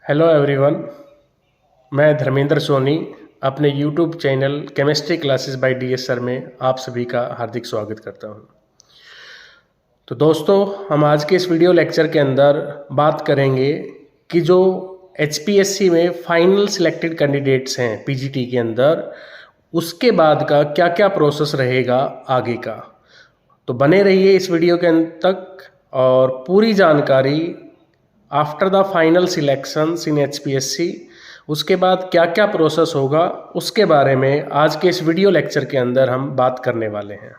Hello everyone, मैं धर्मेंद्र सोनी अपने YouTube channel chemistry classes bye DS sir में आप सभी का हार्दिक स्वागत करता हूं। तो दोस्तों, हम आज के इस वीडियो लेक्चर के अंदर बात करेंगे कि जो एचपीएससी में फाइनल सिलेक्टेड कैंडिडेट्स हैं पीजीटी के अंदर, उसके बाद का क्या क्या प्रोसेस रहेगा आगे का। तो बने रहिए इस वीडियो के अंत तक और पूरी जानकारी after the final selections in HPSC उसके बाद क्या क्या प्रोसेस होगा उसके बारे में आज के इस वीडियो लेक्चर के अंदर हम बात करने वाले हैं।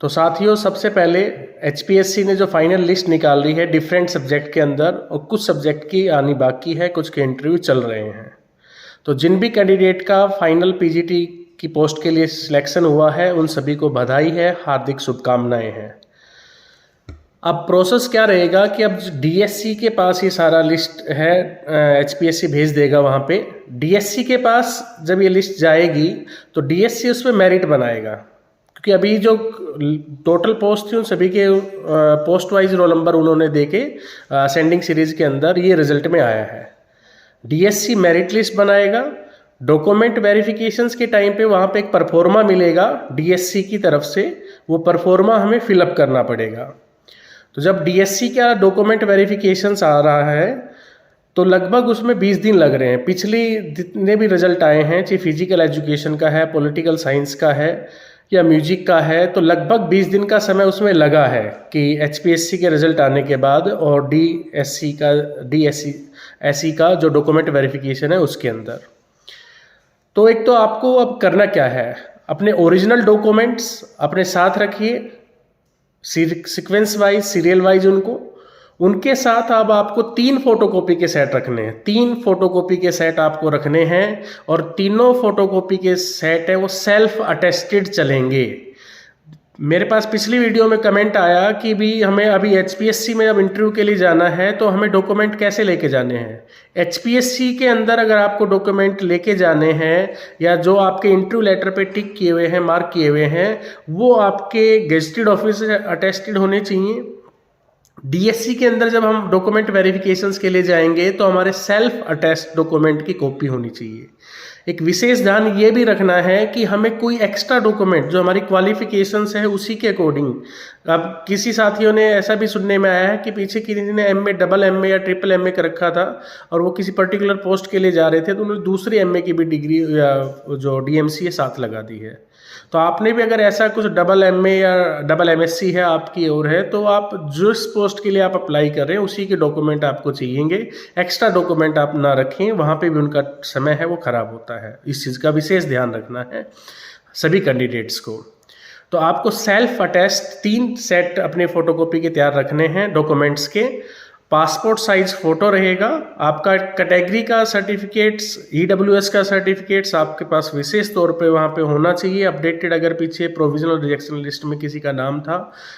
तो साथियों, सबसे पहले एचपीएससी ने जो फाइनल लिस्ट निकाल ली है डिफरेंट सब्जेक्ट के अंदर, और कुछ सब्जेक्ट की आनी बाकी है, कुछ के इंटरव्यू चल रहे हैं। तो जिन भी कैंडिडेट का फाइनल पीजीटी की पोस्ट के लिए सिलेक्शन हुआ है उन सभी को बधाई है, हार्दिक शुभकामनाएं हैं। अब प्रोसेस क्या रहेगा कि अब डीएससी के पास ये सारा लिस्ट है, एचपीएससी भेज देगा वहाँ पे। डीएससी के पास जब ये लिस्ट जाएगी तो डीएससी उस पर मेरिट बनाएगा, क्योंकि अभी जो टोटल पोस्ट थी उन सभी के पोस्ट वाइज रोल नंबर उन्होंने दे के असेंडिंग सीरीज के अंदर ये रिजल्ट में आया है। डीएससी मेरिट लिस्ट बनाएगा। डॉक्यूमेंट वेरिफिकेशंस के टाइम पे वहाँ पे एक परफॉर्मा मिलेगा डीएससी की तरफ से, वो परफॉर्मा हमें फिलअप करना पड़ेगा। तो जब डीएससी का डॉक्यूमेंट वेरिफिकेशंस आ रहा है तो लगभग उसमें 20 दिन लग रहे हैं। पिछली जितने भी रिजल्ट आए हैं, चाहे फिजिकल एजुकेशन का है, पॉलिटिकल साइंस का है या म्यूजिक का है, तो लगभग 20 दिन का समय उसमें लगा है कि एचपीएससी के रिजल्ट आने के बाद और डीएससी का जो डॉक्यूमेंट वेरिफिकेशन है उसके अंदर। तो एक तो आपको अब करना क्या है, अपने ओरिजिनल डॉक्यूमेंट्स अपने साथ रखिए, सीक्वेंस वाइज, सीरियल वाइज उनके साथ अब आपको 3 फोटोकॉपी के सेट रखने हैं। 3 फोटोकॉपी के सेट आपको रखने हैं और तीनों फोटोकॉपी के सेट है वो सेल्फ अटेस्टेड चलेंगे। मेरे पास पिछली वीडियो में कमेंट आया कि भी हमें अभी एचपीएससी में अब इंटरव्यू के लिए जाना है तो हमें डॉक्यूमेंट कैसे लेके जाने हैं। एचपीएससी के अंदर अगर आपको डॉक्यूमेंट लेके जाने हैं या जो आपके इंटरव्यू लेटर पे टिक किए हुए हैं, मार्क किए हुए हैं, वो आपके गेजेटेड ऑफिस से अटेस्टेड होने चाहिए। डीएससी के अंदर जब हम डॉक्यूमेंट वेरिफिकेशंस के लिए जाएंगे तो हमारे सेल्फ अटेस्ट डॉक्यूमेंट की कॉपी होनी चाहिए। एक विशेष ध्यान ये भी रखना है कि हमें कोई एक्स्ट्रा डॉक्यूमेंट जो हमारी क्वालिफिकेशंस है उसी के अकॉर्डिंग। अब किसी साथियों ने ऐसा भी सुनने में आया है कि पीछे किसी ने एमए, डबल एमए या ट्रिपल एमए कर रखा था और वो किसी पर्टिकुलर पोस्ट के लिए जा रहे थे तो उन्होंने दूसरी एमए की भी डिग्री या जो डीएमसी है साथ लगा दी है। तो आपने भी अगर ऐसा कुछ डबल एमए या डबल एमएससी है आपकी ओर है तो आप जिस पोस्ट के लिए आप अप्लाई कर रहे हैं उसी के डॉक्यूमेंट आपको चाहिएंगे। एक्स्ट्रा डॉक्यूमेंट आप ना रखें, वहाँ पे भी उनका समय है वो खराब होता है। इस चीज़ का विशेष ध्यान रखना है सभी कैंडिडेट्स को। तो आपको सेल्फ अटेस्ट 3 सेट अपने फोटोकॉपी के तैयार रखने हैं डॉक्यूमेंट्स के। पासपोर्ट साइज फोटो रहेगा, आपका कैटेगरी का सर्टिफिकेट्स, ईडब्ल्यूएस का सर्टिफिकेट्स आपके पास विशेष तौर पे वहाँ पे होना चाहिए अपडेटेड। अगर पीछे प्रोविजनल रिजेक्शन लिस्ट में किसी का नाम था,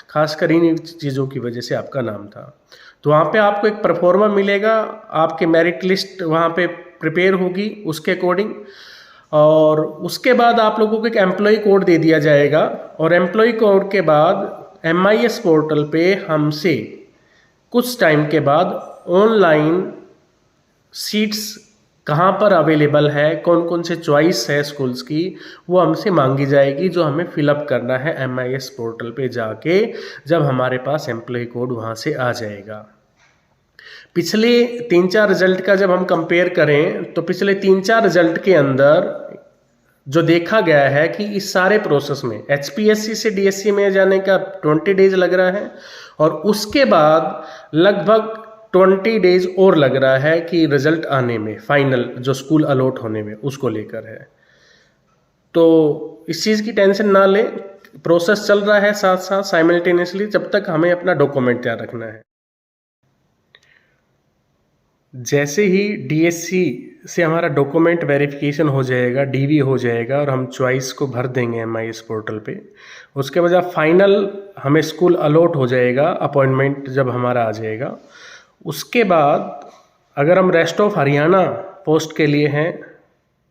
खासकर इन चीज़ों की वजह से आपका नाम था, तो वहाँ पे आपको एक परफॉर्मा मिलेगा, आपके मेरिट लिस्ट वहाँ पे प्रिपेयर होगी उसके अकॉर्डिंग। और उसके बाद आप लोगों को एक एम्प्लॉय कोड दे दिया जाएगा और एम्प्लॉय कोड के बाद MIS पोर्टल पे हमसे कुछ टाइम के बाद ऑनलाइन सीट्स कहाँ पर अवेलेबल है, कौन कौन से चॉइस है स्कूल्स की, वो हमसे मांगी जाएगी, जो हमें फिलअप करना है MIS पोर्टल पे जाके जब हमारे पास एम्प्लॉय कोड वहाँ से आ जाएगा। पिछले 3-4 रिजल्ट का जब हम कंपेयर करें तो पिछले 3-4 रिजल्ट के अंदर जो देखा गया है कि इस सारे प्रोसेस में एचपीएससी से डीएससी में जाने का 20 डेज लग रहा है और उसके बाद लगभग 20 डेज और लग रहा है कि रिजल्ट आने में, फाइनल जो स्कूल अलॉट होने में उसको लेकर है। तो इस चीज़ की टेंशन ना लें, प्रोसेस चल रहा है साथ साथ साइमल्टेनियसली, जब तक हमें अपना डॉक्यूमेंट तैयार रखना है। जैसे ही डीएससी से हमारा डॉक्यूमेंट वेरिफिकेशन हो जाएगा, डीवी हो जाएगा और हम चॉइस को भर देंगे MIS पोर्टल पे, उसके बाद फाइनल हमें स्कूल अलॉट हो जाएगा, अपॉइंटमेंट जब हमारा आ जाएगा। उसके बाद अगर हम रेस्ट ऑफ हरियाणा पोस्ट के लिए हैं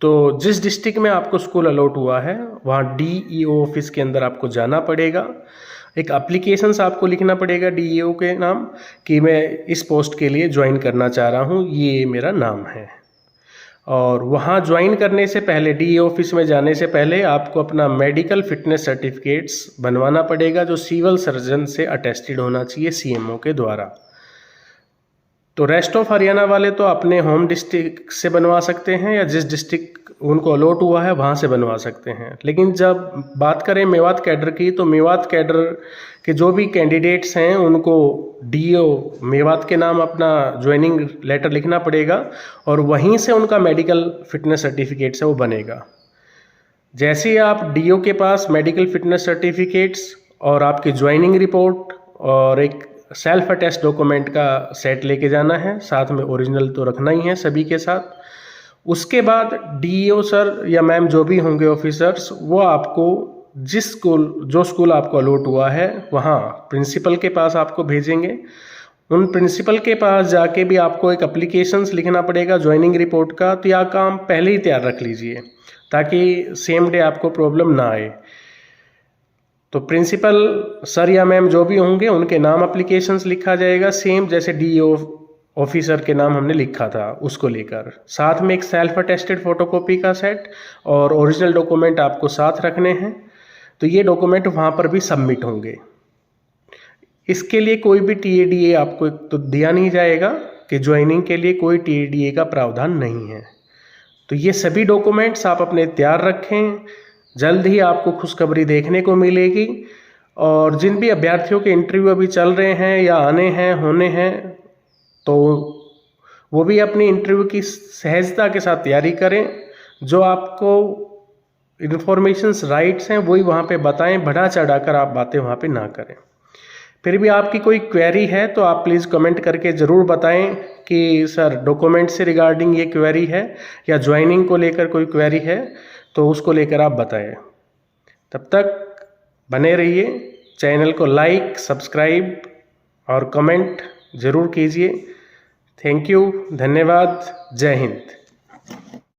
तो जिस डिस्ट्रिक्ट में आपको स्कूल अलॉट हुआ है वहाँ DEO ऑफिस के अंदर आपको जाना पड़ेगा। एक एप्लीकेशंस आपको लिखना पड़ेगा डीईओ के नाम कि मैं इस पोस्ट के लिए ज्वाइन करना चाह रहा हूँ, ये मेरा नाम है। और वहाँ ज्वाइन करने से पहले, डीईओ ऑफिस में जाने से पहले आपको अपना मेडिकल फिटनेस सर्टिफिकेट्स बनवाना पड़ेगा जो सिविल सर्जन से अटेस्टेड होना चाहिए सीएमओ के द्वारा। तो रेस्ट ऑफ हरियाणा वाले तो अपने होम डिस्ट्रिक्ट से बनवा सकते हैं या जिस डिस्ट्रिक्ट उनको अलॉट हुआ है वहाँ से बनवा सकते हैं। लेकिन जब बात करें मेवात कैडर की, तो मेवात कैडर के जो भी कैंडिडेट्स हैं उनको डीईओ मेवात के नाम अपना ज्वाइनिंग लेटर लिखना पड़ेगा और वहीं से उनका मेडिकल फिटनेस सर्टिफिकेट है वो बनेगा। जैसे ही आप डीईओ के पास मेडिकल फिटनेस सर्टिफिकेट्स और आपकी ज्वाइनिंग रिपोर्ट और एक सेल्फ अटेस्ट डॉक्यूमेंट का सेट लेके जाना है, साथ में ओरिजिनल तो रखना ही है सभी के साथ। उसके बाद डीईओ सर या मैम जो भी होंगे ऑफिसर्स, वो आपको जो स्कूल आपको अलॉट हुआ है वहाँ प्रिंसिपल के पास आपको भेजेंगे। उन प्रिंसिपल के पास जाके भी आपको एक एप्लीकेशंस लिखना पड़ेगा ज्वाइनिंग रिपोर्ट का। तो यह काम पहले ही तैयार रख लीजिए ताकि सेम डे आपको प्रॉब्लम ना आए। तो प्रिंसिपल सर या मैम जो भी होंगे उनके नाम एप्लीकेशंस लिखा जाएगा, सेम जैसे डीईओ ऑफिसर के नाम हमने लिखा था उसको लेकर। साथ में एक सेल्फ अटेस्टेड फोटोकॉपी का सेट और ओरिजिनल डॉक्यूमेंट आपको साथ रखने हैं। तो ये डॉक्यूमेंट वहाँ पर भी सबमिट होंगे। इसके लिए कोई भी टीएडीए आपको तो दिया नहीं जाएगा कि ज्वाइनिंग के लिए कोई टीएडीए का प्रावधान नहीं है। तो ये सभी डॉक्यूमेंट्स आप अपने तैयार रखें, जल्द ही आपको खुशखबरी देखने को मिलेगी। और जिन भी अभ्यर्थियों के इंटरव्यू अभी चल रहे हैं या आने हैं होने हैं, तो वो भी अपनी इंटरव्यू की सहजता के साथ तैयारी करें। जो आपको इन्फॉर्मेशंस राइट्स हैं वही वहाँ पे बताएं, बढ़ा चढ़ाकर आप बातें वहाँ पे ना करें। फिर भी आपकी कोई क्वेरी है तो आप प्लीज़ कमेंट करके ज़रूर बताएं कि सर डॉक्यूमेंट से रिगार्डिंग ये क्वेरी है या ज्वाइनिंग को लेकर कोई क्वेरी है, तो उसको लेकर आप बताएं। तब तक बने रहिए, चैनल को लाइक, सब्सक्राइब और कमेंट ज़रूर कीजिए। थैंक यू, धन्यवाद, जय हिंद।